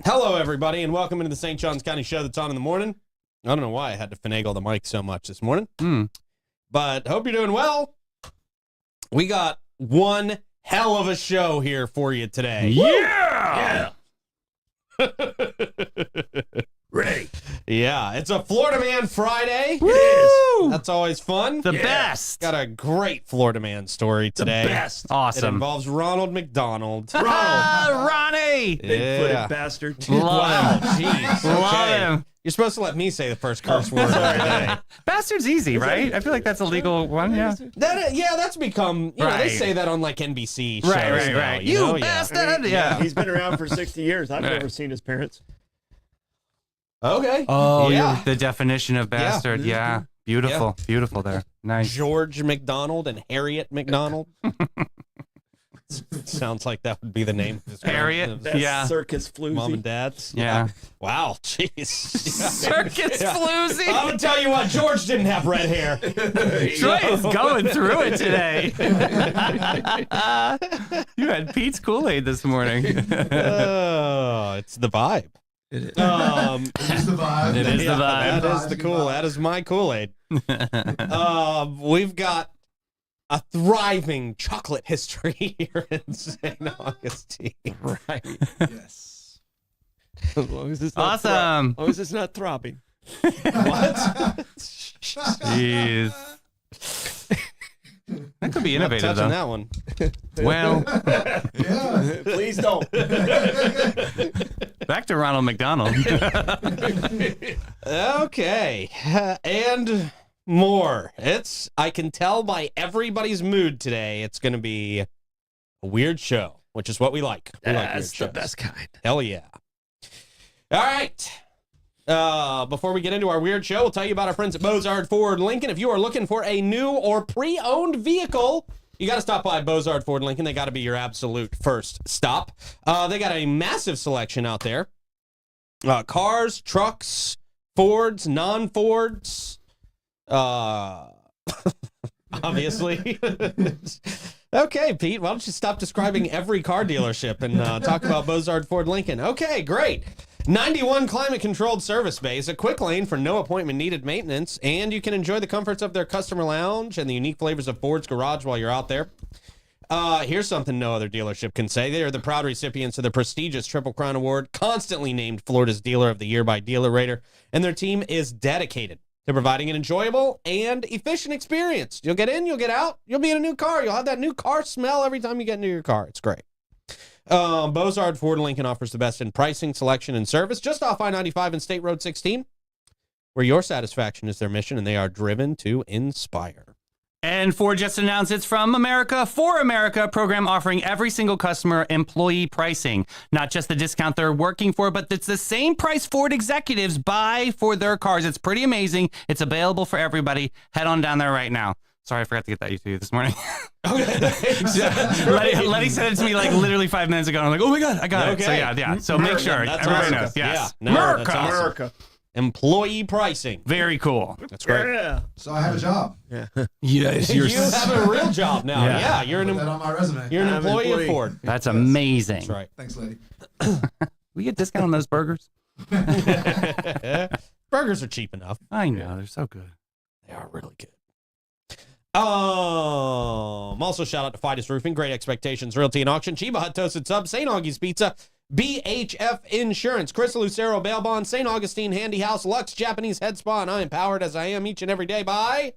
Hello, everybody, and welcome into the St. Johns County Show that's on in the morning. I don't know why I had to finagle the mic so much this morning, but hope you're doing well. We got one hell of a show here for you today. Yeah! Ready. Yeah, it's a Florida Man Friday. It is. That's always fun. The best. Got a great Florida Man story today. The best. It Awesome. involves Ronald McDonald. Ronnie. Yeah. Big-footed bastard. Wow, jeez. Love Okay. him. You're supposed to let me say the first curse word every day. Bastard's easy, right? I feel like that's a legal one, yeah. That's become, you know, they Right. say that on like NBC shows Right. now, You know? bastard! Yeah. He's been around for 60 years. I've Right. never seen his parents. Okay. Oh, yeah. you're the definition of bastard. Yeah. Beautiful. Beautiful there. Nice. George McDonald and Harriet McDonald. Sounds like that would be the name. Of his Harriet? of That's Yeah. Circus Floozy. Mom and dad's. Yeah. Wow. Jeez. Circus Yeah. floozy. I'm gonna tell you what. George didn't have red hair. Troy is going through it today. You had Pete's Kool-Aid this morning. Oh, it's the vibe. It is. It is the vibe. It is the vibe. That is the cool. That is my Kool-Aid. We've got a thriving chocolate history here in St. Augustine. Right. Yes. As long as it's not Awesome. as long as it's not throbbing. What? Jeez. That could be Not innovative, touching though. that one. Well, Yeah. Please don't. back to Ronald McDonald. Okay. And more. I can tell by everybody's mood today, it's going to be a weird show, which is what we like. We like weird That's the shows. best kind. Hell yeah. All right. Before we get into our weird show, we'll tell you about our friends at Bozard Ford Lincoln. If you are looking for a new or pre-owned vehicle, you got to stop by Bozard Ford Lincoln. They got to be your absolute first stop. They got a massive selection out there. Cars, trucks, Fords, non-Fords. Obviously. Okay, Pete, why don't you stop describing every car dealership and talk about Bozard Ford Lincoln? Okay, great. 91 climate-controlled service bays, a quick lane for no appointment needed maintenance, and you can enjoy the comforts of their customer lounge and the unique flavors of Ford's Garage while you're out there. Here's something no other dealership can say. They are the proud recipients of the prestigious Triple Crown Award, constantly named Florida's Dealer of the Year by Dealer Rater, and their team is dedicated to providing an enjoyable and efficient experience. You'll get in, you'll get out, you'll be in a new car. You'll have that new car smell every time you get into your car. It's great. Bozard Ford Lincoln offers the best in pricing, selection, and service just off I-95 and State Road 16, where your satisfaction is their mission, and they are driven to inspire. And Ford just announced it's From America for America program offering every single customer employee pricing. Not just the discount they're working for, but it's the same price Ford executives buy for their cars. It's pretty amazing. It's available for everybody. Head on down there right now. Sorry, I forgot to get that to you this morning. Letty said it to me like literally 5 minutes ago. And I'm like, oh my God, I got it. So yeah. So make sure That's everybody awesome. knows. Yes. Yeah, no, that's America. awesome. America. Employee pricing. Very cool. That's great. Yeah. So I have a job. Yes, You have a real job now. Yeah. Yeah, you're Put that an on my resume. you're an I'm employee of employee. Ford. That's amazing. That's right. Thanks, lady. We get discount on those burgers. Burgers are cheap enough. I know, they're so good. They are really good. Also, shout out to Fidus Roofing, Great Expectations Realty and Auction, Chiba Hut Toasted Sub, St. Augie's Pizza, BHF Insurance, Chris Lucero Bail Bond, St. Augustine Handy House, Lux Japanese Head Spa, and I am powered as I am each and every day by...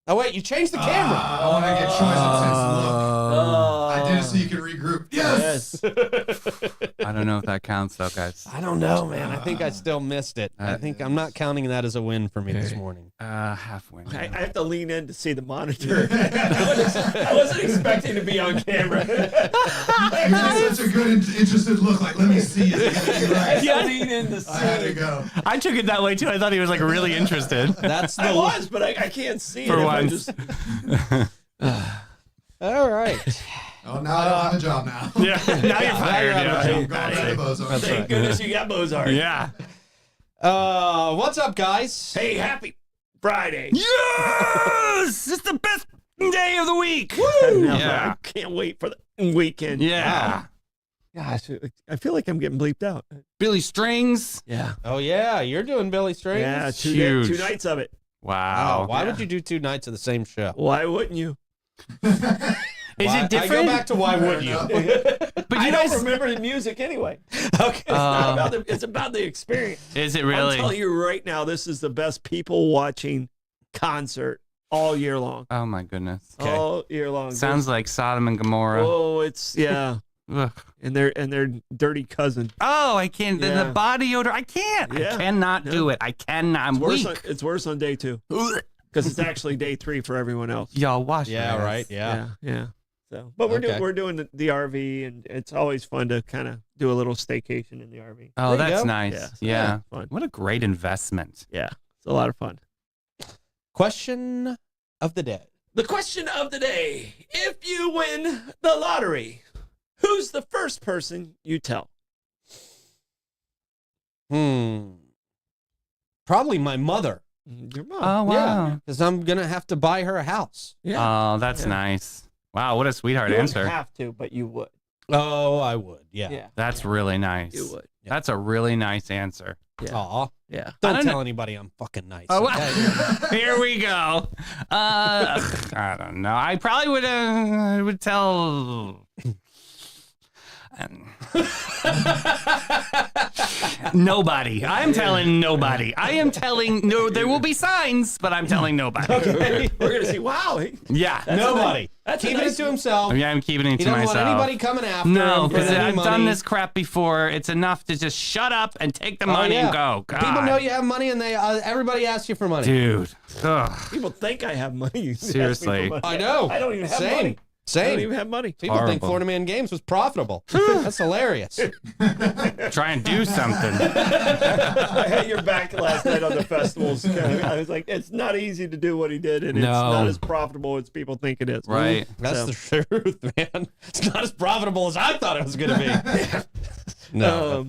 Oh, wait, you changed the camera. I want to get choice of sense. Look. I did it so you can regroup. Yes. I don't know if that counts, though, guys. I don't know, man. I think I still missed it. I think I'm not counting that as a win for me this morning. Half win. I have to lean in to see the monitor. I wasn't expecting to be on camera. You did such a good, interested look. Like, let me see. Is it gonna be right? Yeah, lean in to see. I had to go. I took it that way, too. I thought he was, like, really interested. That's the I was, but I can't see For it. once. All right. Oh, now I don't have a job now. Yeah, now you're fired. Now you have a Yeah. I'm going back to Bozarth. Thank goodness you got Mozart. Yeah. What's up, guys? Hey, happy Friday. Yes! It's the best day of the week. Yeah. I can't wait for the weekend. Yeah. Gosh, I feel like I'm getting bleeped out. Billy Strings. Yeah. Oh, yeah, you're doing Billy Strings? Yeah, Huge. two nights of it. Wow. Why would you do 2 nights of the same show? Why wouldn't you? Is Why- it different? I go back to why would you? But I you don't guys, remember the music anyway. Okay. It's about the experience. is it I'm really? telling you right now, this is the best people watching concert all year long. Oh my goodness. Okay. All year long. Sounds like Sodom and Gomorrah. Oh, it's yeah. Ugh. And their dirty cousin. Oh, I can't. Yeah. The body odor. I can't. Yeah. I cannot do it. I cannot. I'm weak. It's worse on day 2 because it's actually day 3 for everyone else. Y'all wash. Yeah, your ass. right. Yeah. Yeah. So, but we're doing the RV, and it's always fun to kind of do a little staycation in the RV. Oh, There you that's go. nice. Yeah. Yeah. Fun. What a great investment. Yeah, it's a lot of fun. Question of the day. The question of the day: if you win the lottery, who's the first person you tell? Probably my mother, Your mom. Oh, wow. because I'm going to have to buy her a house. Yeah. Oh, that's Yeah. nice. Wow, what a sweetheart You wouldn't answer. have to, but you would. Oh, I would. Yeah. That's really nice. You would. That's a really nice answer. Yeah. Aw. Yeah. Don't don't tell anybody I'm fucking nice. Oh, okay? here we go. I don't know. I probably would tell. Nobody. I'm telling nobody. I am telling no. There will be signs, but I'm telling nobody. We're gonna see. Wow. Yeah. Nobody. That's a Keeping nice- it to himself. Yeah, I'm keeping it He to doesn't myself. want anybody coming after No, him for because any I've money. done this crap before. It's enough to just shut up and take the money and go. God. People know you have money, and they everybody asks you for money. Dude. Ugh. People think I have money. You ask me for Seriously. money. I know. I don't even have Same. money. I don't Same. even have money. People think Horrible. Florida Man Games was profitable. That's hilarious. Try and do something. I had your back last night on the festivals. I was like, it's not easy to do what he did, and it's No. not as profitable as people think it is. Right. That's the truth, man. It's not as profitable as I thought it was going to be. No.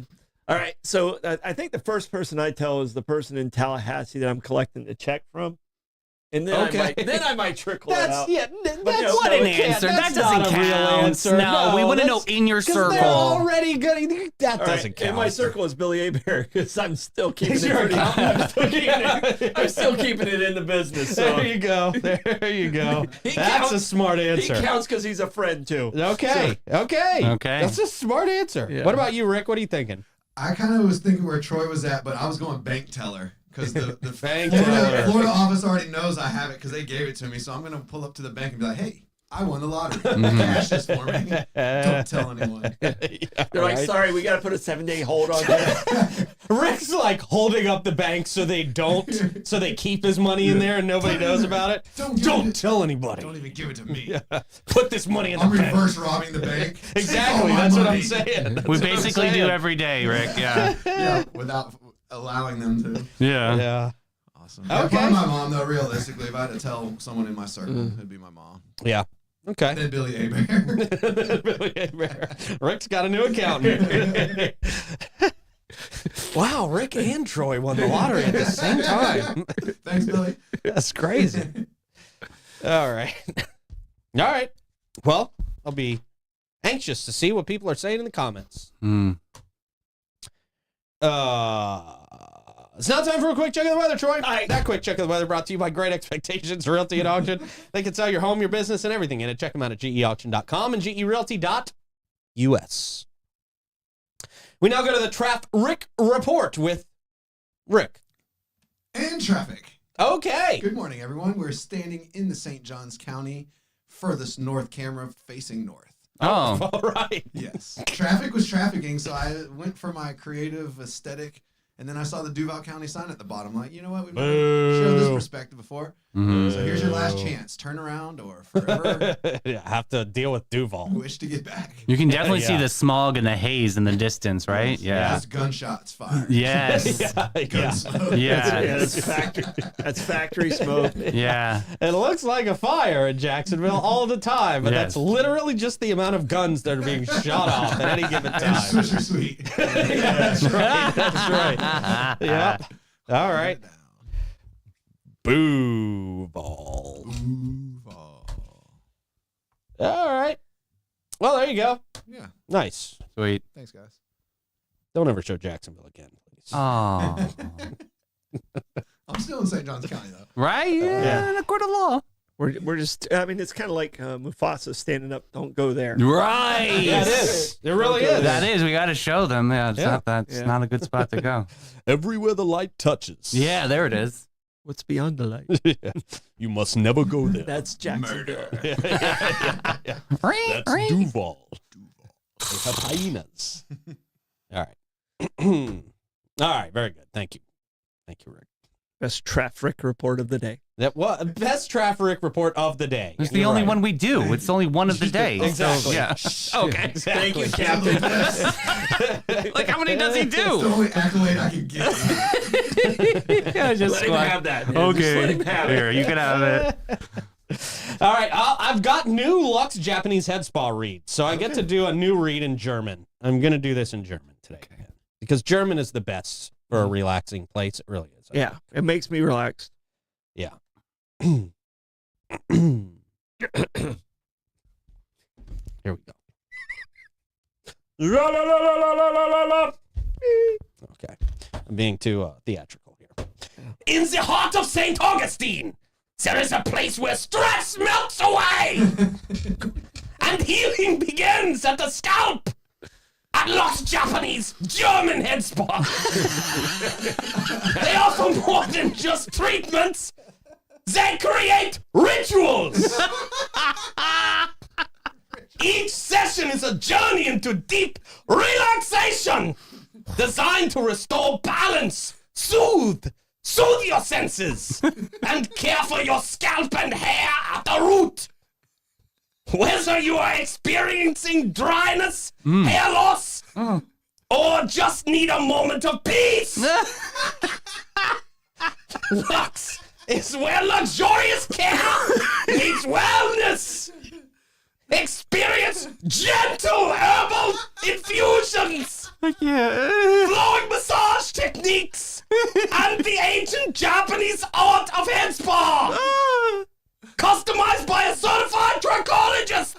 All right. So I think the first person I tell is the person in Tallahassee that I'm collecting the check from. And then, Okay. I might trickle it That's out. yeah. That's no, What no, an it can't. answer. That's That doesn't not a real count. answer. No, we want to know that's- in your 'cause circle. They're already good. That All doesn't right, count. in my circle is Billy Abear because I'm still keeping He's it. your pretty- accountant. I'm still keeping it in the business. So. There you go. There you go. He That's counts- a smart He answer. counts because he's a friend too. Okay. Okay. Okay. That's a smart answer. Yeah. What about you, Rick? What are you thinking? I kind of was thinking where Troy was at, but I was going bank teller because the Bank teller. Florida office already knows I have it because they gave it to me. So I'm gonna pull up to the bank and be like, "Hey, I won the lottery. Cash this for me. Don't tell anyone." They're like, sorry, we got to put a 7-day hold on that. Rick's like holding up the bank so they don't, so they keep his money in there and nobody knows about it. Don't tell anybody. Don't even give it to me. Put this money in I'm the bank. reverse robbing the bank. Take all Exactly. my That's what I'm money. saying. That's We what I'm basically do saying. every day, Rick. Yeah. Yeah, without allowing them to. Yeah. Yeah. Awesome. Okay. Probably my mom, though, realistically. If I had to tell someone in my circle, it'd be my mom. Yeah. Okay. Then Billy Abear. Rick's got a new accountant. Wow, Rick and Troy won the lottery at the same time. Thanks, Billy. That's crazy. All right. All right. Well, I'll be anxious to see what people are saying in the comments. It's now time for a quick check of the weather, Troy. That quick check of the weather brought to you by Great Expectations Realty and Auction. They can sell your home, your business, and everything in it. Check them out at geauction.com and gerealty.us. We now go to the Traffic Report with Rick. And traffic. Okay. Good morning, everyone. We're standing in the St. Johns County furthest north camera facing north. Oh. All right. Yes. Traffic was trafficking, so I went for my creative aesthetic, and then I saw the Duval County sign at the bottom. Like, you know what? We've never shown this perspective before. Mhm. So here's your last chance. Turn around or forever Yeah, have to deal with Duval. wish to get back. You can definitely see Yeah. the smog and the haze in the distance, right? Yeah. Just gunshots fired. Yes. Yeah. Gunsmoke. Yeah. That's factory smoke. Yeah. It looks like a fire in Jacksonville all the time, but that's Yes. literally just the amount of guns that are being shot off at any given And time. Swisher Sweet. Yeah, that's right. That's right. Yep. All right. Boo ball. Duval. All right. Well, there you go. Yeah. Nice. Sweet. Thanks, guys. Don't ever show Jacksonville again, please. Oh. I'm still in St. Johns County, though. Right? Yeah. In a court of law. We're just, I mean, it's kind of like Mufasa standing up, don't go there. Right. Yeah, it is. It really is. That is. We got to show them. Yeah. It's Yeah. not that. It's Yeah. not a good spot to go. Everywhere the light touches. Yeah. There it is. What's beyond the light? You must never go there. That's Jacksonville. That's Duval. They have hyenas. All right. All right. Very good. Thank you. Thank you, Rick. Best traffic report of the day. That was best traffic report of the day. It's the You're only right. one we do. It's only one of the days. Exactly. So, yeah. Okay. Exactly. Thank you, Captain. Like, how many does he It's the do? only accolade I can get. Yeah, just Let him squat. have that. man. Just let him have it. Here, you can have it. All right. I've got new Lux Japanese head spa read. So I get to do a new read in German. I'm going to do this in German today. Because German is the best for a relaxing place. It really is. Yeah, it makes me relaxed. Yeah. Here we go. Okay. I'm being too theatrical here. In the heart of St. Augustine, there is a place where stress melts away and healing begins at the scalp. At Lux Japanese German Head Spa. They offer more than just treatments. They create rituals. Each session is a journey into deep relaxation designed to restore balance, soothe your senses, and care for your scalp and hair at the root. Whether you are experiencing dryness, hair loss, or just need a moment of peace, Lux is where luxurious care meets wellness. Experience gentle herbal infusions, flowing massage techniques, and the ancient Japanese art of head spa. Customized by a certified trichologist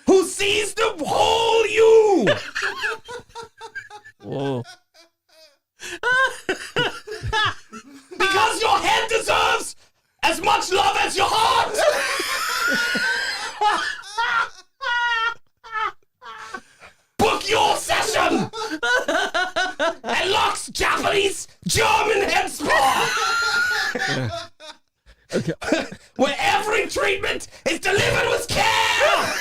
who sees the whole you. Whoa. Because your head deserves as much love as your heart. Book your session at Lux Japanese German Head Spa. Okay. Where every treatment is delivered with care.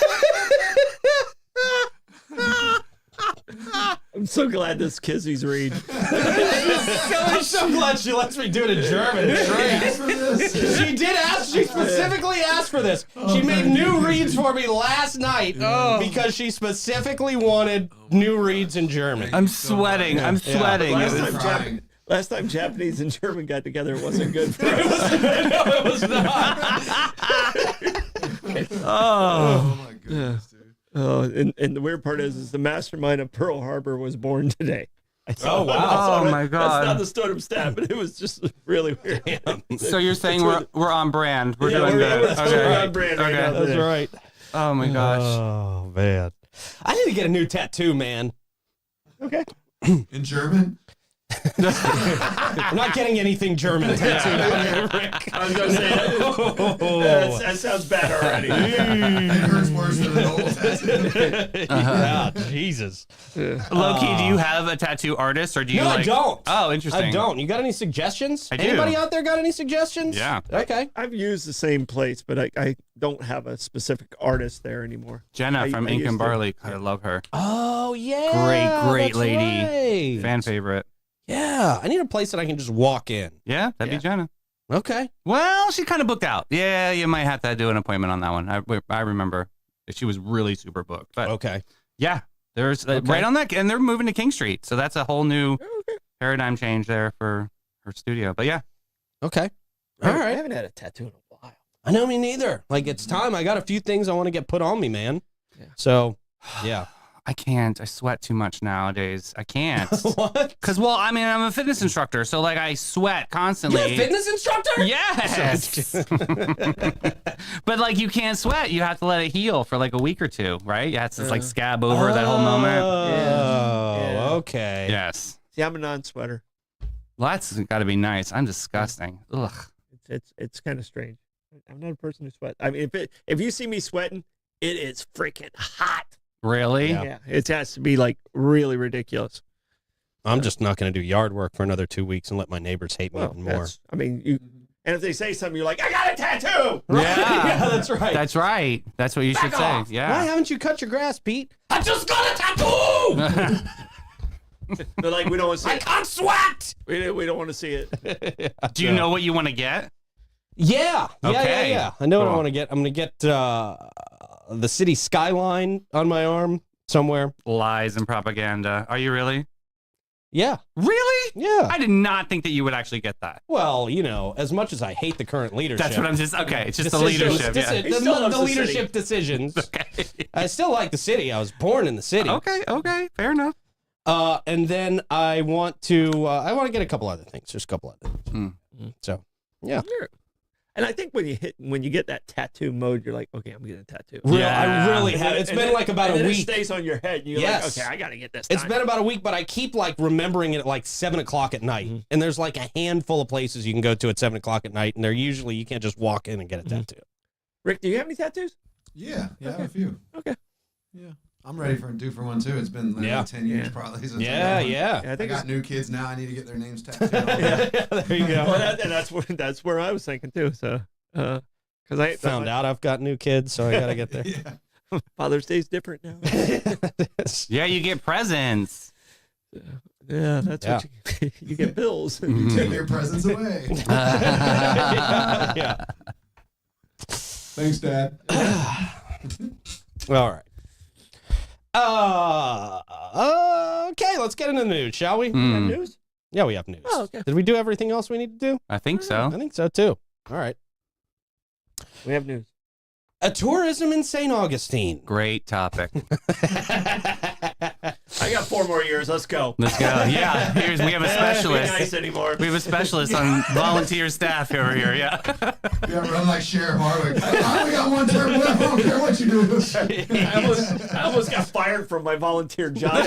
I'm so glad this Kizzy's read. I'm so glad she lets me do it in German. It's great. She did ask. She specifically asked for this. She made new reads for me last night because she specifically wanted new reads in German. I'm sweating. I'm sweating. Last It was- time, crying. last time Japanese and German got together, it wasn't good for us. No, it was not. Oh my goodness, dude. Oh, and the weird part is the mastermind of Pearl Harbor was born today. Oh, wow. Oh, my God. That's not the Stodum stat, but it was just really weird. So you're saying we're on brand. We're Yeah, doing we're good. we're on brand right now. That's right. Oh my gosh. Oh man, I need to get a new tattoo, man. Okay. In German? I'm not getting anything German tattooed on here, Rick. I was going to say that sounds bad already. It hurts worse than an old tattoo. Yeah, Jesus. Loki, do you have a tattoo artist or do you No, I like? don't. Oh, interesting. I don't. You got any suggestions? I do. Anybody out there got any suggestions? Yeah. Okay. I've used the same place, but I don't have a specific artist there anymore. Jenna from Ink used and to- Barley. God, I love her. Oh, yeah. Great that's lady. right. Fan favorite. Yeah. I need a place that I can just walk in. Yeah, that'd Yeah. be Jenna. Okay. Well, she kind of booked out. Yeah, you might have to do an appointment on that one. I remember she was really super booked. But Okay. yeah, there's Okay. right on that, and they're moving to King Street, so that's a whole new paradigm change there for her studio. But yeah, Okay. I All right. haven't had a tattoo in a while. I know, me neither. Like, it's time. I got a few things I want to get put on me, man. Yeah. So, yeah. I can't. I sweat too much nowadays. I can't. What? Cause well, I mean, I'm a fitness instructor, so like I sweat constantly. You're a fitness instructor? Yes. But like you can't sweat. You have to let it heal for like a week or two, right? You have to like scab over that whole moment. Oh, Yeah. okay. Yes. See, I'm a non-sweater. Well, that's got to be nice. I'm disgusting. Ugh. It's kind of strange. I'm not a person who sweats. I mean, if you see me sweating, it is freaking hot. Really? Yeah. Yeah, it has to be like really ridiculous. I'm just not going to do yard work for another 2 weeks and let my neighbors hate me Well, even more. that's- I mean, you. And if they say something, you're like, I got a tattoo. Yeah. Yeah, that's right. That's right. That's what you should say. off. Why Yeah. haven't you cut your grass, Pete? I just got a tattoo! They're like, we don't want to see I it. can't sweat! We don't want to see it. Do you know what you want to get? Yeah. Okay. Yeah. I know what I Cool. want to get. I'm going to get the city skyline on my arm somewhere. Lies and propaganda. Are you really? Yeah. Really? Yeah. I did not think that you would actually get that. Well, you know, as much as I hate the current leadership. That's what I'm just. Okay, it's just the decisions- leadership. Yeah. He still loves the the city. leadership decisions. Okay. I still like the city. I was born in the city. Okay. Okay. Fair enough. And then I want to get a couple other things. There's a couple other things. So, yeah. And I think when you get that tattoo mode, you're like, okay, I'm getting a tattoo. I really And have. then- It's and been then- like about and a then week. It stays on your head. And you're Yes. like, okay, I got to get this. It's done. been about a week, but I keep like remembering it at like 7 o'clock at night. And there's like a handful of places you can go to at 7 o'clock at night, and they're usually you can't just walk in and get a tattoo. Rick, do you have any tattoos? Yeah, I have a few. Okay. Yeah. I'm ready for one too. It's been literally Yeah. 10 years Yeah. probably since I Yeah, got one. yeah. Yeah, I I think got new kids now. I need to get their names tattooed. on. There you go. well, that's where I was thinking too. So, because I Found out I've got new kids, so I got to get there. Yeah. Father's Day's different now. Yeah, you get presents. Yeah, that's Yeah. what you get bills. You take their presents away. Yeah. Thanks, Dad. All right. Okay, let's get into the news, shall we? You have Hmm, news? Yeah, we have news. Oh, okay. Did we do everything else we need to do? I think I so. think so too. All right. We have news. A tourism in St. Augustine. Great topic. I got 4 more years. Let's go. Let's go. Yeah, we have a Be specialist. nice anymore. We have a specialist on volunteer staff over here. Yeah. You ever run like Sheriff Hardwick? I only got one term left. I don't care what you do. I almost got fired from my volunteer job.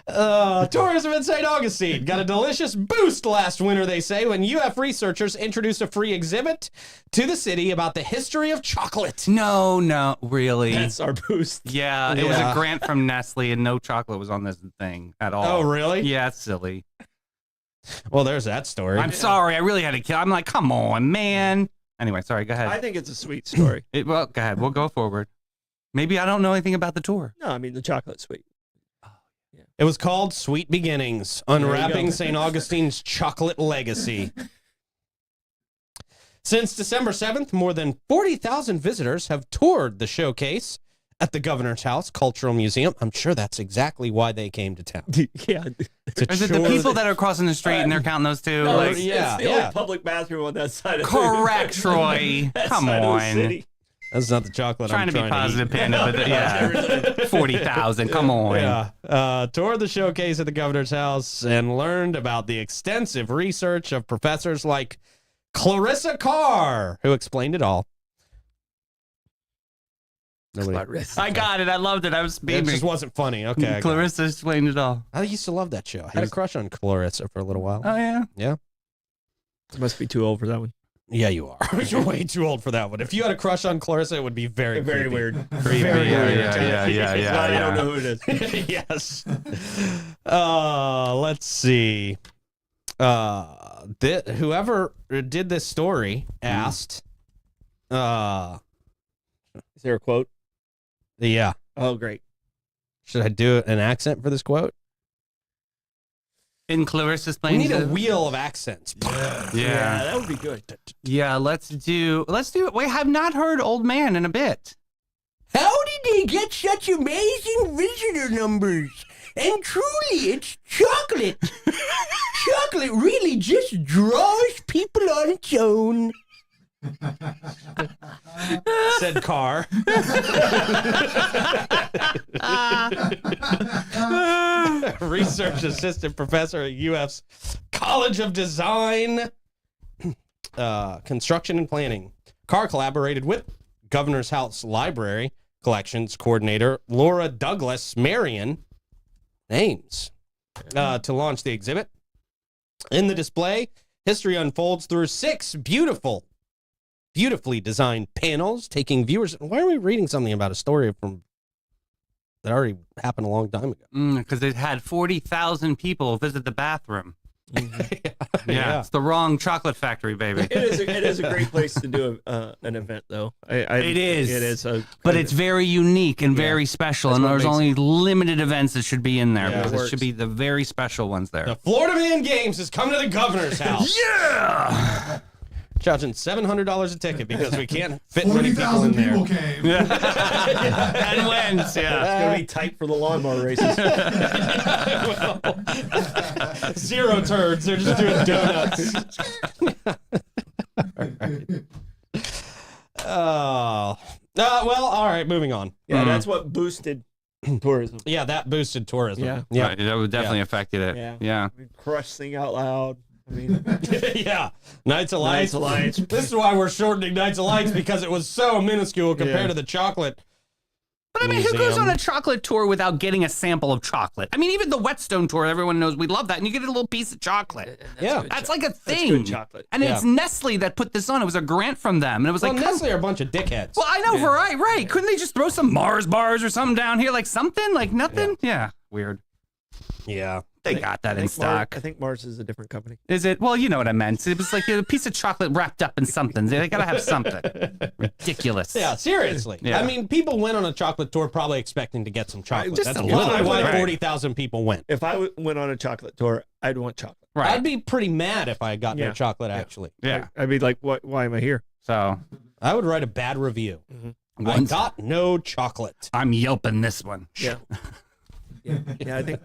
Tourism in St. Augustine got a delicious boost last winter, they say, when UF researchers introduced a free exhibit to the city about the history of chocolate. No, really. That's our boost. Yeah, it was Yeah. a grant from Nestle, and no chocolate was on this thing at all. Oh, really? Yeah, it's silly. Well, there's that story. I'm sorry. I really had to kill. I'm like, come on, man. Anyway, sorry. Go I ahead. think it's a sweet story. Well, go ahead. We'll go forward. Maybe I don't know anything about the tour. No, I mean the chocolate's sweet. It was called Sweet Beginnings, you Unwrapping go. St. Augustine's Chocolate Legacy. Since December 7th, more than 40,000 visitors have toured the showcase at the Governor's House Cultural Museum. I'm sure that's exactly why they came to town. Yeah. To Is it the tour people that are crossing the street and they're counting those two? No, Like, it's, yeah, it's the yeah. only public bathroom on that side of correct, Troy. that Come side of the on. city. That's not the chocolate Trying I'm to be positive, eat. Panda, but yeah, 40,000. Come on. Yeah. Toured the showcase at the Governor's House and learned about the extensive research of professors like Clarissa Carr, who explained it all. Nobody. I got it. I loved it. I was It beaming. just wasn't funny. Okay. I got it. Clarissa explained it all. I used to love that show. I had a crush on Clarissa for a little while. Oh yeah. Yeah. Must be too old for that one. Yeah, you are. You're way too old for that one. If you had a crush on Clarissa, it would be very, Very creepy. weird. Creepy. Very Yeah, weird. yeah. I don't know who it is. Yes. Let's see. Whoever did this story asked. Is there a quote? Yeah. Oh, great. Should I do an accent for this quote? In Clarissa's We playing. need a wheel of accents. Yeah. that would be good. Yeah. Let's do it. We have not heard Old Man in a bit. How did they get such amazing visitor numbers? And truly, it's chocolate. Chocolate really just draws people on its own. Said Carr. Research assistant professor at UF's College of Design, Construction and Planning. Carr collaborated with Governor's House Library Collections coordinator Laura Douglas Marion Ames to launch the exhibit. In the display, history unfolds through 6 beautifully designed panels, taking viewers. Why are we reading something about a story from that already happened a long time ago? Because it had 40,000 people visit the bathroom. Yeah. It's the wrong chocolate factory, baby. It is a great place to do an event, though. It is. It is. But it's very unique and very special, That's and what there's makes only limited events that should be in there Yeah, because it it works. should be the very special ones there. The Florida Man Games has come to the governor's house. Yeah! Charging $700 a ticket because we can't fit many people in 40,000 there. people came. And wins, yeah. It's gonna be tight for the lawnmower races. 0 turds. They're just doing donuts. Well, all right, moving on. Yeah, that's what boosted tourism. Yeah, that boosted tourism. Yeah. Yeah. Right, that would definitely affected it. Yeah. Yeah. I mean, Crush Sing Out Loud. I mean, Yeah. Knights of Lights. Knights of Lights. This is why we're shortening Knights of Lights because it was so minuscule compared Yeah. to the chocolate. But I mean, who goes Museum. on a chocolate tour without getting a sample of chocolate? I mean, even the Whetstone tour, everyone knows we love that, and you get a little piece of chocolate. Yeah. That's like a That's thing. good chocolate. And Yeah. it's Nestle that put this on. It was a grant from them, and it was Well, like, Nestle are a bunch of dickheads. well, I know, right. Couldn't they just throw some Mars bars or something down here, like something, like nothing? Yeah, weird. Yeah. They got that in stock. I think Mars is a different company. Is it? Well, you know what I meant. It was like a piece of chocolate wrapped up in something. They gotta have something. Ridiculous. Yeah, seriously. Yeah. I mean, people went on a chocolate tour probably expecting to get some chocolate. Just That's a literally little, why right. 40,000 people went. If I went on a chocolate tour, I'd want chocolate. Right. I'd be pretty mad if I had gotten no Yeah. chocolate, actually. yeah. I'd be like, why am I here? So I would write a bad review. I once- got no chocolate. I'm yelping this one. Yeah. Yeah, I think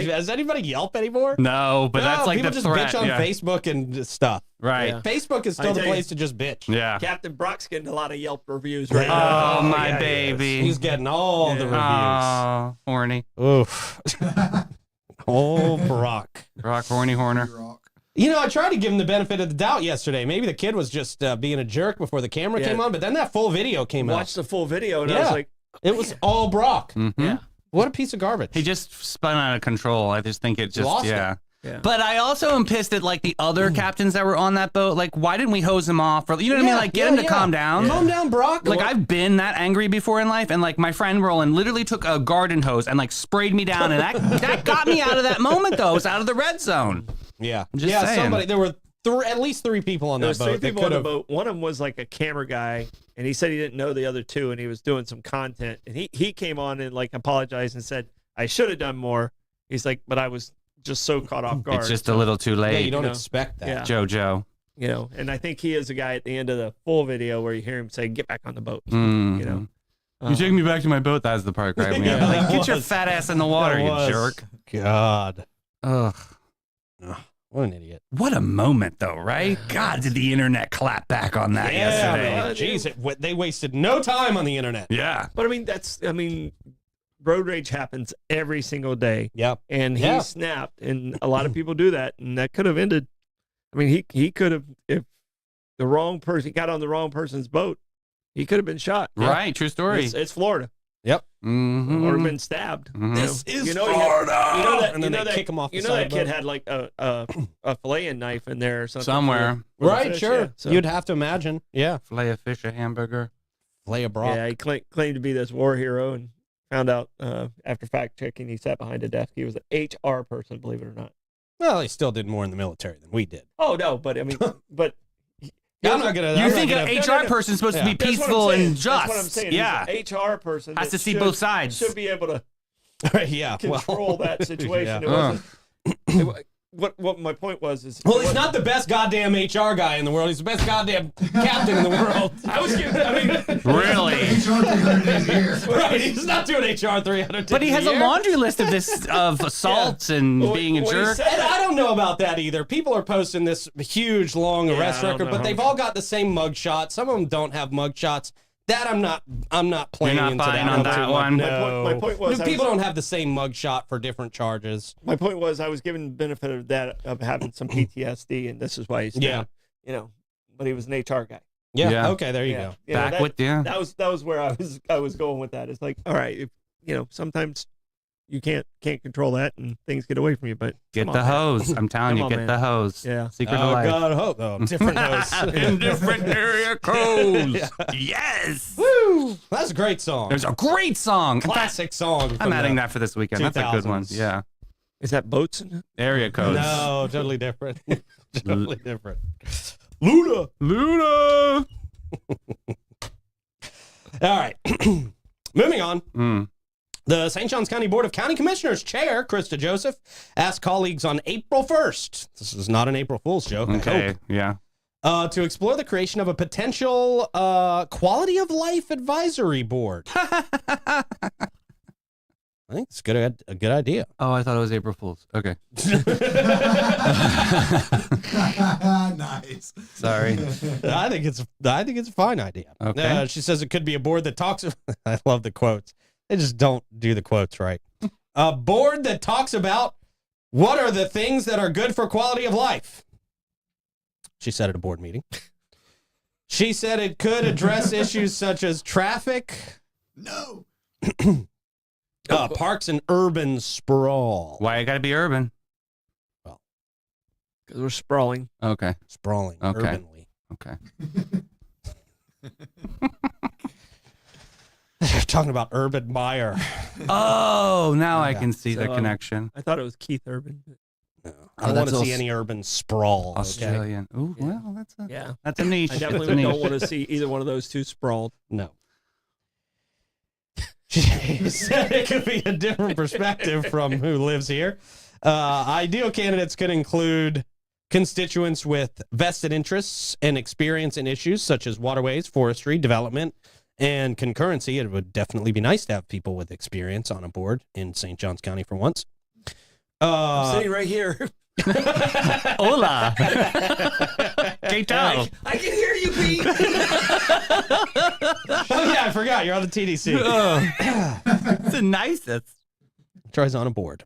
Does anybody Yelp anymore? No, but No, that's like people the just threat. bitch on yeah. Facebook and stuff. Right. Yeah. Facebook is still I the tell you- place to just bitch. Yeah. Captain Brock's getting a lot of Yelp reviews right now. Oh, my yeah, he baby. He's getting all the reviews. Oh, horny. Oof. Oh, Brock. Rock horny horner. Rock. You know, I tried to give him the benefit of the doubt yesterday. Maybe the kid was just being a jerk before the camera Yeah. came on, but then that full video came out. Watched the full video and I Yeah. was like, It was all Brock. Yeah. What a piece of garbage. He just spun out of control. I just think it just, Lost it. yeah. Yeah. But I also am pissed at like the other captains that were on that boat. Like, why didn't we hose him off? Or, you know what I mean? Like, get him to calm down. Calm down, Brock. Like, I've been that angry before in life, and like my friend Roland literally took a garden hose and like sprayed me down, and that got me out of that moment though. It was out of the red zone. Yeah. just yeah, saying. somebody, there were at least 3 people on there that was 3 boat that people on could the have. boat. One of them was like a camera guy, and he said he didn't know the other 2, and he was doing some content. And he came on and like apologized and said, I should have done more. He's like, but I was just so caught off guard. It's just a little too Yeah, late. you don't know. expect that. Yeah. JoJo. You know, and I think he is a guy at the end of the full video where you hear him say, get back on the boat. Mm. You know, You take me back to my boat. That's the part cracked me up. Yeah, Like, it get your was. fat ass in the water, It you was. jerk. God. Ugh. What an idiot. What a moment, though, right? God, did the internet clap back on that yesterday? man. Jeez, they wasted no time on the internet. Yeah. but I mean, road rage happens every single day. Yep. And he Yeah. snapped, and a lot of people do that, and that could have ended. I mean, he could have, if the wrong person got on the wrong person's boat, He could have been shot. Right, true story. It's Florida. Mhm. Or been stabbed. Mhm. This is he had- Florida. you know that, and then you know they that, kick him off You the know that side kid boat. had like a filleting knife in there or something. Somewhere. for the Right, fish, sure. yeah, so- You'd have to imagine. Yeah. Fillet a fish, a hamburger. Play a broth. Yeah, he claimed to be this war hero and found out after fact checking he sat behind a desk. He was an HR person, believe it or not. Well, he still did more in the military than we did. Oh no, but I mean, but I'm not gonna. You I'm think not an gonna- HR person's supposed to be Yeah. That's what I'm peaceful saying. and just? That's what I'm saying. Yeah. He's an HR person Has that to see should- both sides. Should be able to yeah. control that situation. It Yeah. wasn't. What my point was is. Well, he's not the best goddamn HR guy in the world. He's the best goddamn captain in the world. I was giving. I mean, Really? HR 300 days a year. Right, he's not doing HR 300 But he has a year. laundry list of this of assaults and Well, being a when he jerk. said And I don't know about that either. People are posting this huge, long arrest I don't record, know but how they've much- all got the same mug shot. Some of them don't have mug shots. That I'm not playing not into buying that. on I'm that too one. much- My No. point- my point was I people was- don't have the same mug shot for different charges. my point was I was given the benefit of that of having some PTSD, and this is why he's Yeah. you know, but he was an HR guy. Yeah. Yeah. Okay. There you Yeah. go. You know, Back that, with yeah. that was where I was going with that. It's like, all right, if, sometimes you can't control that and things get away from you, but Get come the on, man. hose. I'm telling Come you, on, get man. the hose. Yeah. Secret Oh of life. God, hope though. Different host. In different area codes. Yes. Woo! That's a great song. There's a great song. In fact, Classic song. I'm from adding the- that for this weekend. That's a good one. 2000s. Yeah. Is that boats in it? Area codes. No, totally different. Totally different. Luna. Luna. All right. Moving on. Mm. The St. Johns County Board of County Commissioners Chair, Krista Joseph, asked colleagues on April 1st, this is not an April Fool's joke, I Okay. hope, Yeah. to explore the creation of a potential quality of life advisory board. I think it's a good idea. Oh, I thought it was April Fool's. Okay. Nice. Sorry. I think it's a fine idea. Okay. She says it could be a board that talks. I love the quotes. They just don't do the quotes right. A board that talks about what are the things that are good for quality of life. She said at a board meeting. She said it could address issues such as traffic, No. parks, and urban sprawl. Why I gotta be urban? Because we're sprawling. Okay. Sprawling, Okay. urbanly. Okay. They're talking about Urban Meyer. Oh, now I Yeah. can see the So, connection. I thought it was Keith Urban. But No, Oh, I don't want that's to see Aus- any urban sprawl. Okay? Australian. Ooh, well, yeah, that's a niche. I It's a definitely niche. don't want to see either one of those two sprawled. No. She said it could be a different perspective from who lives here. Ideal candidates could include constituents with vested interests and experience in issues such as waterways, forestry, development, and concurrency. It would definitely be nice to have people with experience on a board in St. Johns County for once. I'm sitting right here. Hola. ¿Qué tal? I can hear you, Pete. Oh, yeah, I forgot. You're on the TDC. It's the nicest. Troy's on a board.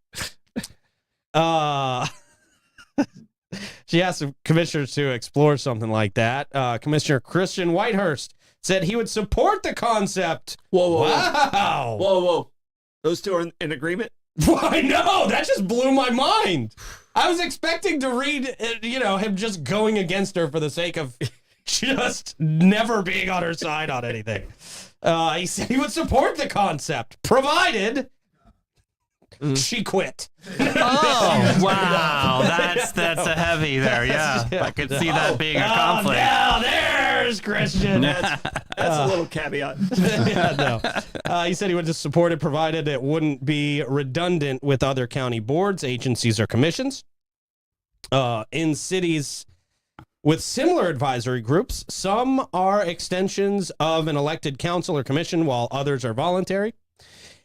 She asked the commissioners to explore something like that. Commissioner Christian Whitehurst said he would support the concept. Whoa, whoa, Wow. whoa, whoa! Those two are in agreement. I know. That just blew my mind. I was expecting to read, him just going against her for the sake of just never being on her side on anything. He said he would support the concept, provided she quit. Oh, wow. That's a heavy there. Yeah. I could see that being a conflict. Now there's Christian. That's a little caveat. Yeah, no. He said he would just support it provided it wouldn't be redundant with other county boards, agencies, or commissions. In cities with similar advisory groups, some are extensions of an elected council or commission, while others are voluntary.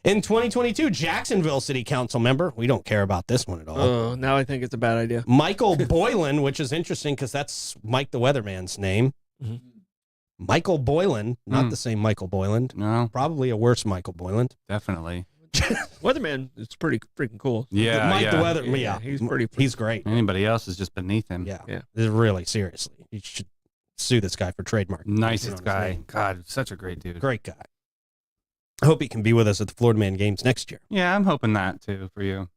In 2022, Jacksonville City Council member, we don't care about this one at all, Oh, now I think it's a bad idea. Michael Boylan, which is interesting because that's Mike the Weatherman's name. Mhm. Michael Boylan, not the same Michael Boylan. No, Probably a worse Michael Boylan. definitely. Weatherman, it's pretty freaking cool. Yeah. Mike the yeah. Weather, Yeah, he's pretty- he's great. Anybody else is just beneath him. Yeah, Yeah. Really, seriously, you should sue this guy for trademark. Nicest guy. God, such a great dude. Great guy. I hope he can be with us at the Florida Man Games next year. Yeah, I'm hoping that too for you.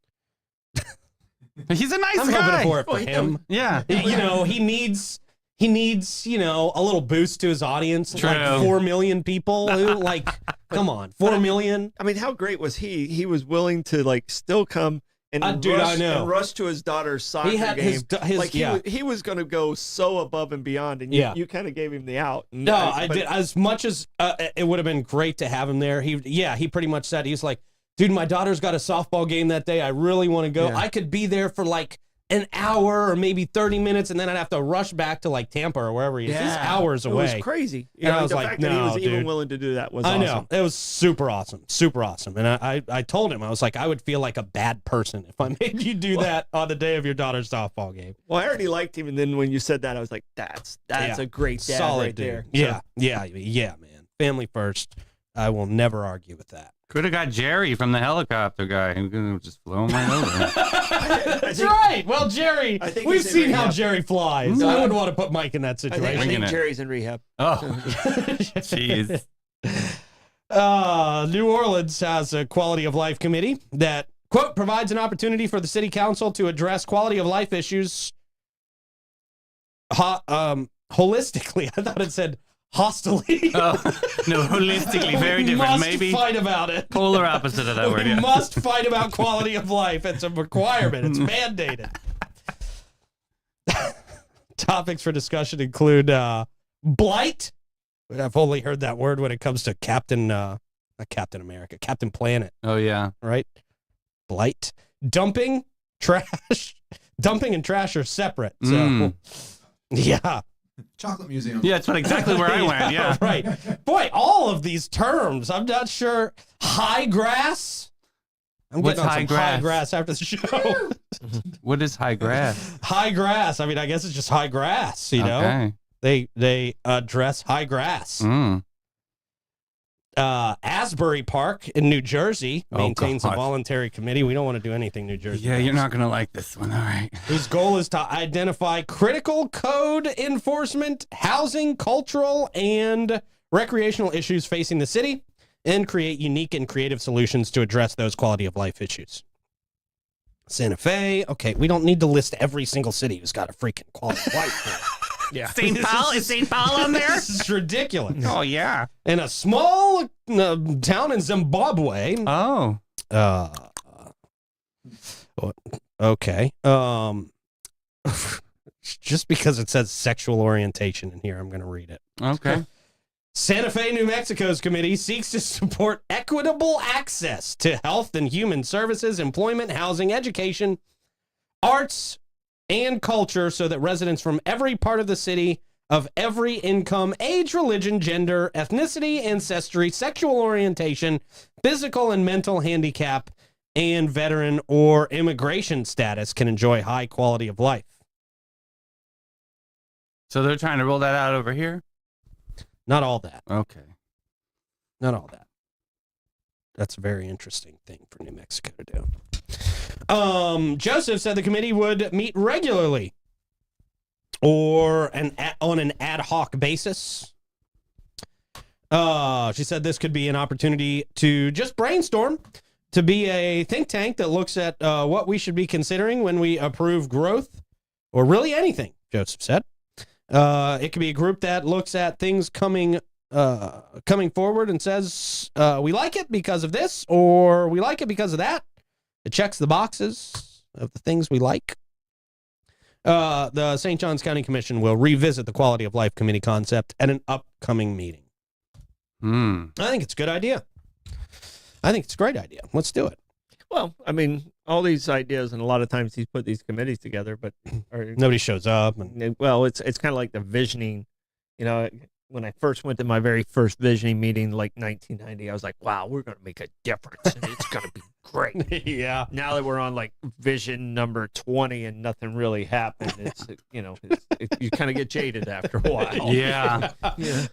He's a nice I'm guy. hoping for it for him. Yeah. You know, he needs, you know, a little boost to his audience. True. Like 4 million people. Who, like, come on, 4 million. I mean, how great was he? He was willing to like still come and Dude, rush, I know. and rush to his daughter's soccer He had game. his Like he was going to go so above and beyond, and Yeah. you kind of gave him the out. And No, but- I did. As much as it would have been great to have him there, he pretty much said, he's like, dude, my daughter's got a softball game that day. I really want to go. Yeah. I could be there for like an hour or maybe 30 minutes, and then I'd have to rush back to like Tampa or wherever he is. He's hours It away. was crazy. You And know, I was the like, fact that he no, was even dude. willing to do that was I awesome. know. It was super awesome. Super awesome. And I told him, I was like, I would feel like a bad person if I made you do that on the day of your daughter's softball game. Well, I already liked him, and then when you said that, I was like, that's Yeah. a great dad Solid right dude. there. Yeah, man. Family first. I will never argue with that. Could have got Jerry from the helicopter guy who could have just flown right over. That's right. Well, Jerry, I think we've he's in seen how rehab. Jerry flies. I wouldn't want to put Mike in that I think, situation. I Bringing think it. Jerry's in rehab. Oh, jeez. New Orleans has a quality of life committee that, quote, provides an opportunity for the city council to address quality of life issues holistically. I thought it said hostily. Oh, no, holistically, very We different. must Maybe fight about it. polar opposite of that We word. Yeah. must fight about quality of life. It's a requirement. It's mandated. Topics for discussion include blight. I've only heard that word when it comes to not Captain America, Captain Planet, Oh, yeah. right? Blight. Dumping, trash. Dumping and trash are separate. So, Mm. yeah. Chocolate Museum. Yeah, that's exactly where I went. Yeah. Right. Boy, all of these terms, I'm not sure. High grass. I'm What's getting on high some high grass? grass after the show. What is high grass? High grass. I mean, I guess it's just high grass, you know? Okay. They address high grass. Mm. Asbury Park in New Jersey Oh, maintains a God. voluntary committee. We don't want to do anything New Jersey. Yeah, does. you're not going to like this one. All right. Whose goal is to identify critical code enforcement, housing, cultural, and recreational issues facing the city and create unique and creative solutions to address those quality of life issues. Santa Fe. Okay, we don't need to list every single city who's got a freaking quality of life. Yeah. St. Paul? Is St. Paul on there? This is ridiculous. Oh, yeah. In a small town in Zimbabwe. Oh. Okay. Just because it says sexual orientation in here, I'm going to read it. Okay. Santa Fe, New Mexico's committee seeks to support equitable access to health and human services, employment, housing, education, arts, and culture so that residents from every part of the city of every income, age, religion, gender, ethnicity, ancestry, sexual orientation, physical and mental handicap, and veteran or immigration status can enjoy high quality of life. So they're trying to roll that out over here? Not all that. Okay. Not all that. That's a very interesting thing for New Mexico to do. Joseph said the committee would meet regularly or on an ad hoc basis. She said this could be an opportunity to just brainstorm, to be a think tank that looks at what we should be considering when we approve growth or really anything, Joseph said. It could be a group that looks at things coming forward and says, we like it because of this, or we like it because of that. It checks the boxes of the things we like. The St. Johns County Commission will revisit the quality of life committee concept at an upcoming meeting. Hmm. I think it's a good idea. I think it's a great idea. Let's do it. Well, I mean, all these ideas, and a lot of times he's put these committees together, but Nobody shows up. And well, it's kind of like the visioning. You know, when I first went to my very first visioning meeting, like 1990, I was like, "Wow, we're going to make a difference, and it's going to be great." yeah. Now that we're on like vision number 20 and nothing really happened, it's you kind of get jaded after a while. Yeah. Yeah.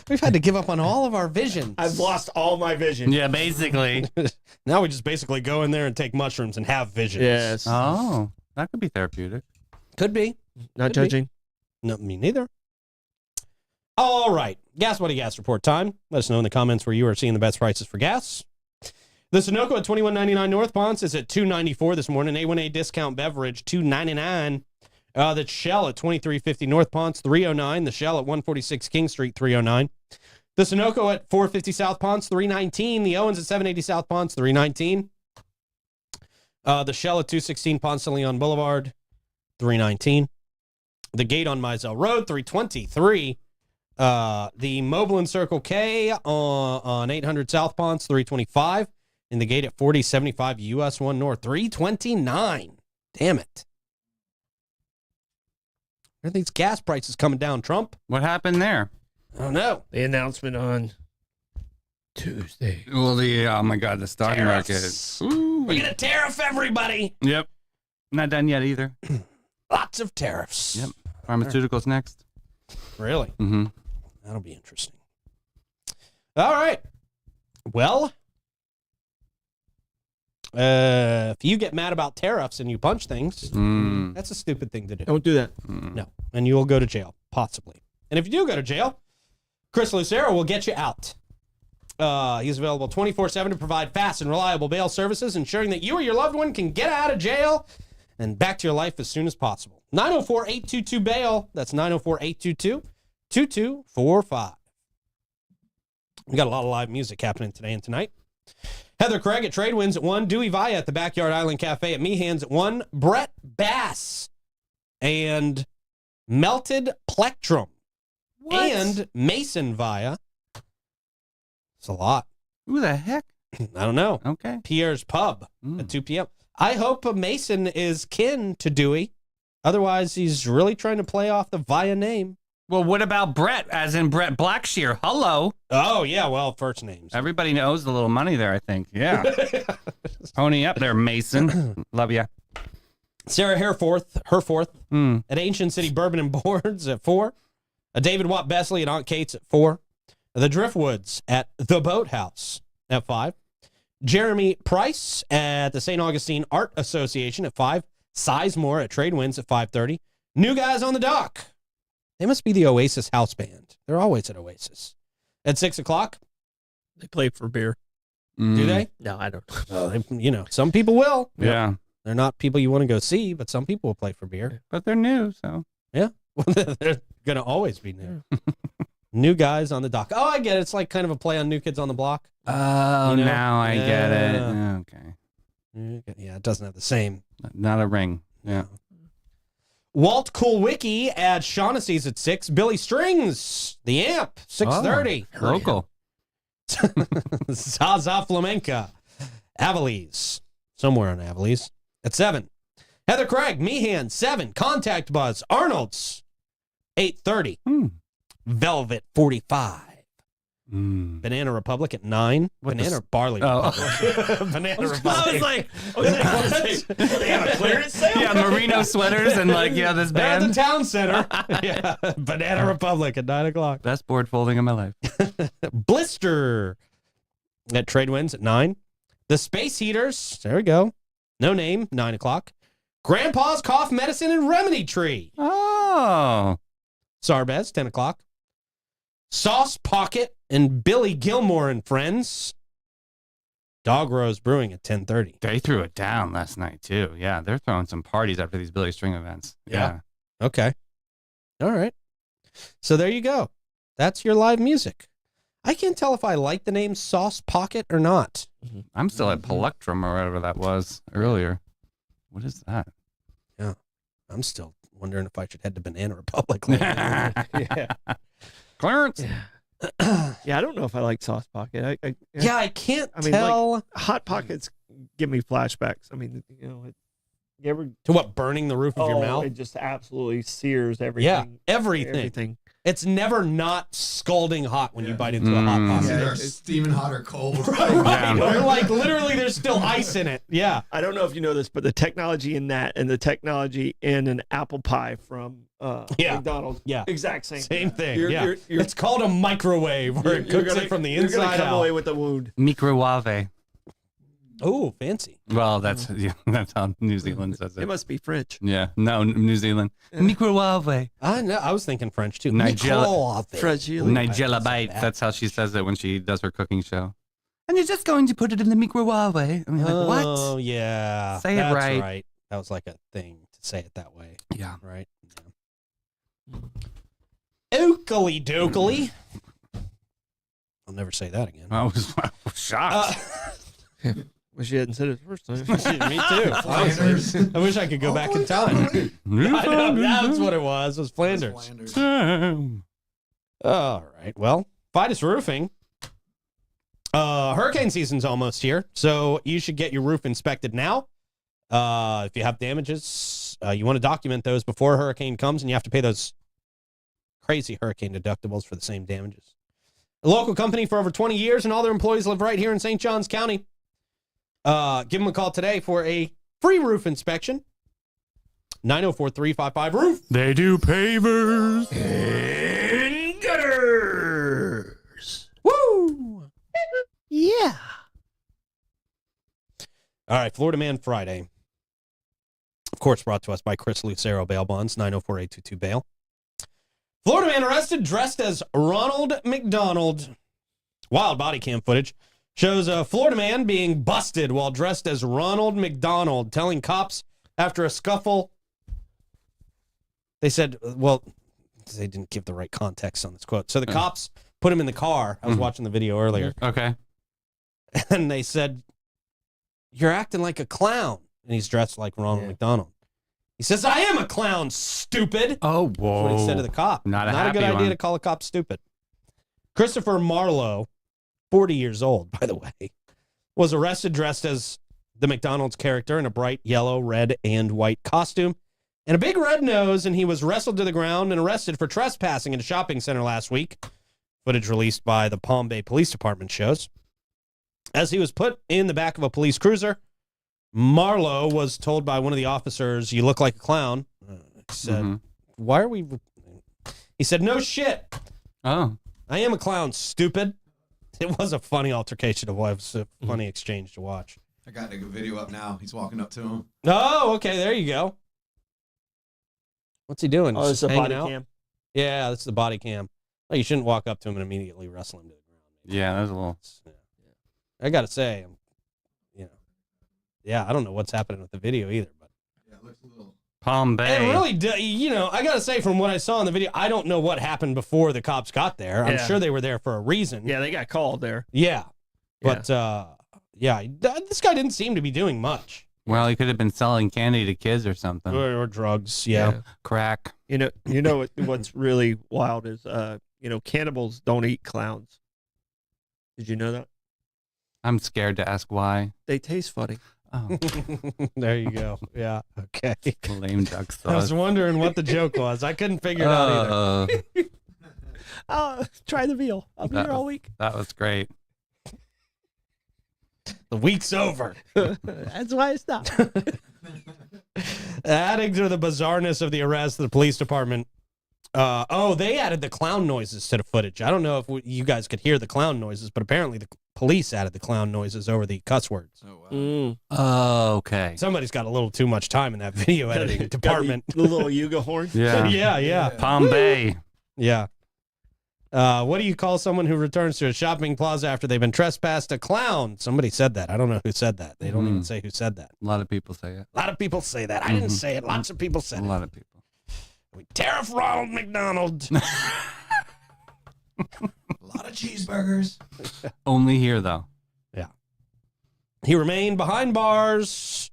We've had to give up on all of our visions. I've lost all my vision. Yeah, basically. Now we just basically go in there and take mushrooms and have visions. Yes. Oh, that could be therapeutic. Could be. Not could be. judging. No, me neither. All right. Gas Buddy Gas Report time. Let us know in the comments where you are seeing the best prices for gas. The Sunoco at $21.99 North Ponce is at $2.94 this morning. A1A discount beverage, $2.99. The Shell at $23.50 North Ponce, $3.09. The Shell at 146 King Street, $3.09. The Sunoco at $4.50 South Ponce, $3.19. The Owens at $7.80 South Ponce, $3.19. The Shell at 216 Ponce de Leon Boulevard, $3.19. The Gate on Mizell Road, $3.23. The Mobile and Circle K on 800 South Ponce, $3.25. And the Gate at 4075 US 1 North, $3.29. Damn it. Are these gas prices coming down, Trump? What happened there? I don't know. The announcement on Tuesday. Well, oh my God, the stock Tariffs. market. Ooh. We're going to tariff everybody. Yep. Not done yet either. Lots of tariffs. Yep. Pharmaceuticals next. Really? Mm-hmm. That'll be interesting. All right. Well, if you get mad about tariffs and you punch things, that's a stupid thing to do. Don't do that. No. And you will go to jail, possibly. And if you do go to jail, Chris Lucero will get you out. He's available 24/7 to provide fast and reliable bail services, ensuring that you or your loved one can get out of jail and back to your life as soon as possible. 904-822-BAIL. That's 904-822-2245. We got a lot of live music happening today and tonight. Heather Craig at Trade Winds at 1. Dewey Vaya at the Backyard Island Cafe at Meehan's at 1. Brett Bass and Melted Plectrum. What? And Mason Vaya. It's a lot. Who the heck? I don't know. Okay. Pierre's Pub at 2 p.m. I hope Mason is kin to Dewey. Otherwise, he's really trying to play off the Vaya name. Well, what about Brett, as in Brett Blackshear? Hello. Oh, yeah, well, first names. Everybody knows the little money there, I think. Yeah. Pony up there, Mason. Love ya. Sarah Herforth at Ancient City Bourbon and Boards at 4. David Watt Besley at Aunt Kate's at 4. The Driftwoods at The Boathouse at 5. Jeremy Price at the St. Augustine Art Association at 5. Sizemore at Trade Winds at 5:30. New Guys on the Dock. They must be the Oasis house band. They're always at Oasis. At 6 o'clock. They play for beer. Do they? No, I don't. Some people will. Yeah. They're not people you want to go see, but some people will play for beer. But they're new, so. Yeah. Well, they're going to always be new. New Guys on the Dock. Oh, I get it. It's like kind of a play on New Kids on the Block. Oh, You know? now I get it. Yeah. Okay. Yeah, it doesn't have the same. Not a ring. Yeah. Walt Kulwicki at Shaughnessy's at 6. Billy Strings, the Amp, 6:30. Local. Zaza Flamenca, Avalese, somewhere on Avalese, at 7. Heather Craig, Meehan, 7. Contact Buzz, Arnold's, 8:30. Velvet, 45. Banana Republic at 9. Banana Barley Republic. Banana Republic. I was like, They have a clearance sale? yeah, merino sweaters and like, yeah, this They're at the band. town center. Yeah, Banana Republic at 9 o'clock. Best board folding of my life. Blister at Trade Winds at 9. The Space Heaters, there we go. No name, 9 o'clock. Grandpa's Cough Medicine and Remedy Tree. Oh. Sarbez, 10 o'clock. Sauce Pocket and Billy Gilmore and Friends. Dog Rose Brewing at 10:30. They threw it down last night, too. Yeah, they're throwing some parties after these Billy String events. Yeah. Okay. All right. So there you go. That's your live music. I can't tell if I like the name Sauce Pocket or not. I'm still at Plectrum or whatever that was earlier. What is that? I'm still wondering if I should head to Banana Republic later. Yeah. Clearance. Yeah, I don't know if I like Sauce Pocket. I can't I mean, tell. like, Hot Pockets give me flashbacks. I mean, you ever To what, burning the roof of your mouth? It just absolutely sears everything. Yeah, everything. It's never not scalding hot when you bite into a Hot Pocket. Either steaming hot or cold. Right. Or like literally there's still ice in it. Yeah. I don't know if you know this, but the technology in that and the technology in an apple pie from McDonald's, Yeah. exact same. Same thing. You're- yeah. you're- It's called a microwave where it cooks it from the You're gonna inside come out. away with a wound. Microwave. Oh, fancy. Well, that's that's how New Zealand says It it. must be French. Yeah, no, New Zealand. Microwave. I know. I was thinking French too. Nigella. Fragile. Nigella bite. That's how she says it when she does her cooking show. And you're just going to put it in the microwave. I mean, like, Oh, what? yeah. Say it That's right. That was like a thing to say it that way, Yeah. right? Yeah. Oakley dokley. I'll never say that again. I was shocked. Wish you hadn't said it the first time. Me too. Honestly. I wish I could go back in time. I know, that's what it was. It was Flanders. All right. Well, Fidus Roofing. Hurricane season's almost here, so you should get your roof inspected now. If you have damages, you want to document those before a hurricane comes, and you have to pay those crazy hurricane deductibles for the same damages. A local company for over 20 years, and all their employees live right here in St. Johns County. Give them a call today for a free roof inspection. 904-355-ROOF. They do pavers. And gutters. Woo! Yeah. All right, Florida Man Friday. Of course, brought to us by Chris Lucero Bail Bonds, 904-822-BAIL. Florida man arrested dressed as Ronald McDonald. Wild body cam footage shows a Florida man being busted while dressed as Ronald McDonald, telling cops after a scuffle. They said, well, they didn't give the right context on this quote. So the cops put him in the car. I was watching the video earlier. Okay. And they said, "You're acting like a clown." And he's dressed like Ronald McDonald. He says, "I am a clown, stupid." Oh, That's whoa. what he said to the cop. Not a good happy idea one. to call a cop stupid. Christopher Marlowe, 40 years old, by the way, was arrested dressed as the McDonald's character in a bright yellow, red, and white costume and a big red nose, and he was wrestled to the ground and arrested for trespassing in a shopping center last week. Footage released by the Palm Bay Police Department shows. As he was put in the back of a police cruiser, Marlowe was told by one of the officers, "You look like a clown." He said, "Why are we..." He said, "No shit. Oh. I am a clown, stupid." It was a funny altercation. It was a funny exchange to watch. I got a video up now. He's walking up to him. Oh, okay. There you go. What's he doing? Oh, it's Just a hanging body out? cam. Yeah, that's the body cam. Oh, you shouldn't walk up to him and immediately wrestle him to the ground. Yeah, that was a little. I got to say, I don't know what's happening with the video either. But Yeah, it looks a little. Palm Bay. it really, I got to say, from what I saw in the video, I don't know what happened before the cops got there. I'm Yeah. sure they were there for a reason. Yeah, they got called there. Yeah. But, this guy didn't seem to be doing much. Well, he could have been selling candy to kids or something. Or drugs, yeah. Crack. You know what's really wild is cannibals don't eat clowns. Did you know that? I'm scared to ask why. They taste funny. Oh, There you go. Yeah. Okay. lame duck I was sauce. wondering what the joke was. I couldn't figure it out either. Oh, try the veal. I'll be here all week. That was great. The week's over. That's why I stopped. Adding to the bizarreness of the arrest, the police department. They added the clown noises to the footage. I don't know if you guys could hear the clown noises, but apparently the police added the clown noises over the cuss words. Oh, wow. Oh, okay. Somebody's got a little too much time in that video editing department. The little Yuga horn. Yeah. yeah. Palm Bay. Yeah. What do you call someone who returns to a shopping plaza after they've been trespassed? A clown. Somebody said that. I don't know who said that. They don't even say who said that. A lot of people say it. A lot of people say that. I didn't say it. Lots of people A said it. lot of people. We tariff Ronald McDonald. A lot of cheeseburgers. Only here, though. He remained behind bars,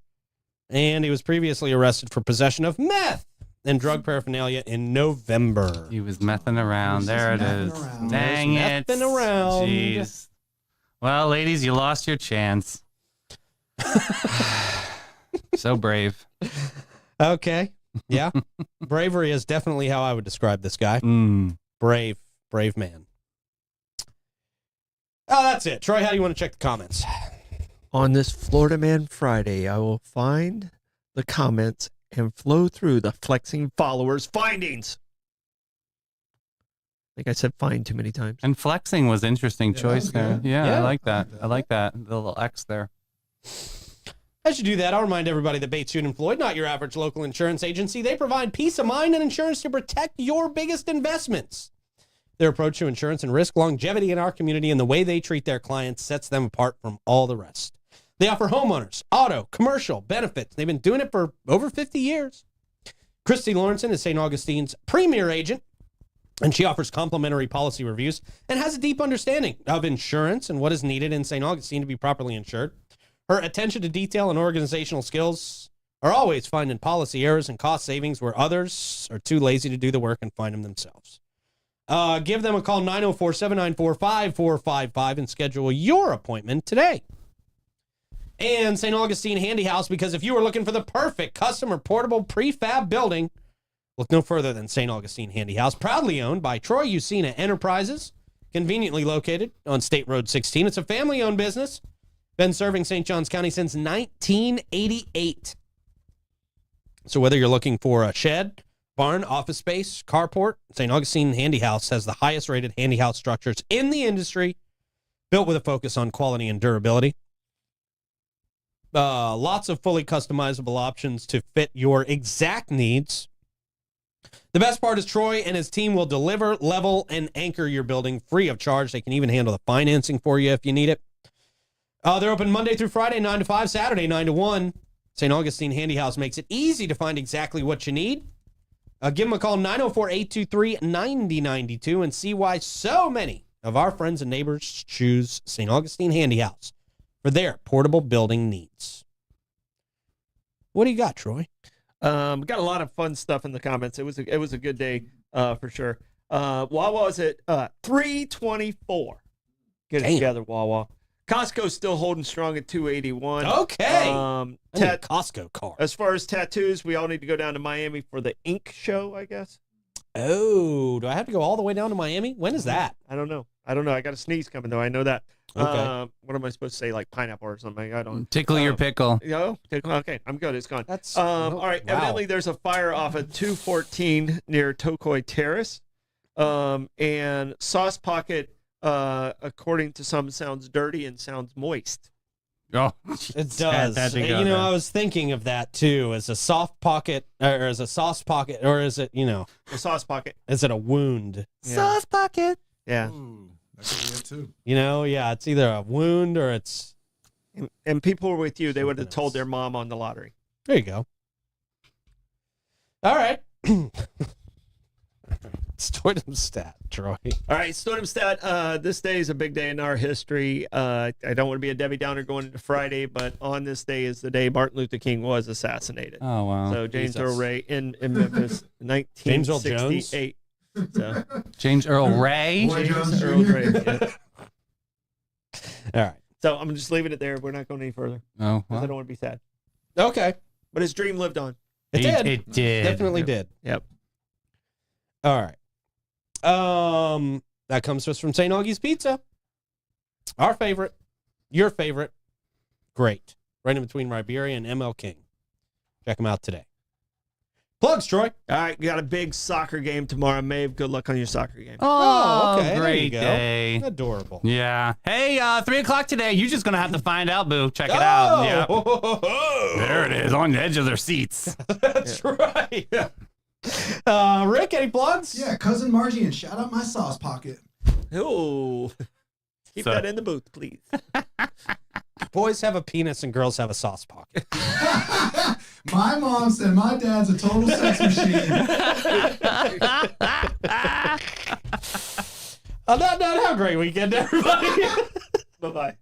and he was previously arrested for possession of meth and drug paraphernalia in November. He was messing around. He was There it just is. messing around. Dang He was it. messing around. Jeez. Well, ladies, you lost your chance. So brave. Okay. Yeah. Bravery is definitely how I would describe this guy. Brave man. Oh, that's it. Troy, how do you want to check the comments? On this Florida Man Friday, I will find the comments and flow through the flexing followers' findings. I think I said find too many times. And flexing was interesting Yeah, choice that was there. good. Yeah, Yeah. I like that. I like that. The little X there. As you do that, I'll remind everybody that Bates Hughes & Floyd, not your average local insurance agency, they provide peace of mind and insurance to protect your biggest investments. Their approach to insurance and risk, longevity in our community, and the way they treat their clients sets them apart from all the rest. They offer homeowners, auto, commercial, benefits. They've been doing it for over 50 years. Christy Lawrenson is St. Augustine's premier agent, and she offers complimentary policy reviews and has a deep understanding of insurance and what is needed in St. Augustine to be properly insured. Her attention to detail and organizational skills are always finding policy errors and cost savings where others are too lazy to do the work and find them themselves. Give them a call, 904-794-5455, and schedule your appointment today. And St. Augustine Handy House, because if you are looking for the perfect custom or portable prefab building, look no further than St. Augustine Handy House, proudly owned by Troy Usina Enterprises, conveniently located on State Road 16. It's a family-owned business. Been serving St. Johns County since 1988. So whether you're looking for a shed, barn, office space, carport, St. Augustine Handy House has the highest rated handy house structures in the industry, built with a focus on quality and durability. Lots of fully customizable options to fit your exact needs. The best part is Troy and his team will deliver, level, and anchor your building free of charge. They can even handle the financing for you if you need it. They're open Monday through Friday, 9 to 5, Saturday, 9 to 1. St. Augustine Handy House makes it easy to find exactly what you need. Give them a call, 904-823-9092, and see why so many of our friends and neighbors choose St. Augustine Handy House for their portable building needs. What do you got, Troy? Got a lot of fun stuff in the comments. It was a good day for sure. Wawa is at 324. Get it together, Wawa. Costco's still holding strong at 281. Okay. I need a Costco card. As far as tattoos, we all need to go down to Miami for the Ink show, I guess. Oh, do I have to go all the way down to Miami? When is that? I don't know. I got a sneeze coming, though. I know that. Okay. What am I supposed to say, like pineapple or something? I don't. Tickle your pickle. Okay, I'm good. It's gone. That's all right. wow. Evidently, there's a fire off at 214 near Tokoi Terrace. And Sauce Pocket, according to some, sounds dirty and sounds moist. Oh, It does. I was thinking of that too. As a soft pocket, or as a sauce pocket, or is it, A Sauce Pocket. is it a wound? Yeah. Sauce pocket. Yeah. Ooh, that could be it too. Yeah, it's either a wound or it's. And people were with you. They would have Something told else. their mom on the lottery. There you go. All right. Stoidem stat, Troy. All right, Stoidemstat, this day is a big day in our history. I don't want to be a Debbie Downer going into Friday, but on this day is the day Martin Luther King was assassinated. Oh, wow. So James Jesus. Earl Ray in Memphis, James Earl Jones? 1968. So, James Earl Ray. Boy Jones James Earl Jr. Ray. Yeah. All right. So I'm just leaving it there. We're not going any further Oh, because I well. don't want to be sad. Okay. But his dream lived on. It did. It did. Definitely did. Yep. All right. That comes to us from St. Augie's Pizza. Our favorite. Your favorite. Great. Right in between Riberia and ML King. Check them out today. Plugs, Troy. All right, we got a big soccer game tomorrow. Maeve, good luck on your soccer game. Oh, okay. There you great go. day. Adorable. Yeah. Hey, 3 o'clock today. You're just going to have to find out, boo. Check it out. Yeah. Oh, There it is on the edge of their seats. That's right. Rick, any plugs? Yeah, cousin Margie, and shout out my sauce pocket. Ooh. Keep So- that in the booth, please. Boys have a penis and girls have a sauce pocket. My mom said my dad's a total sex machine. On that note, have a great weekend, everybody. Bye-bye.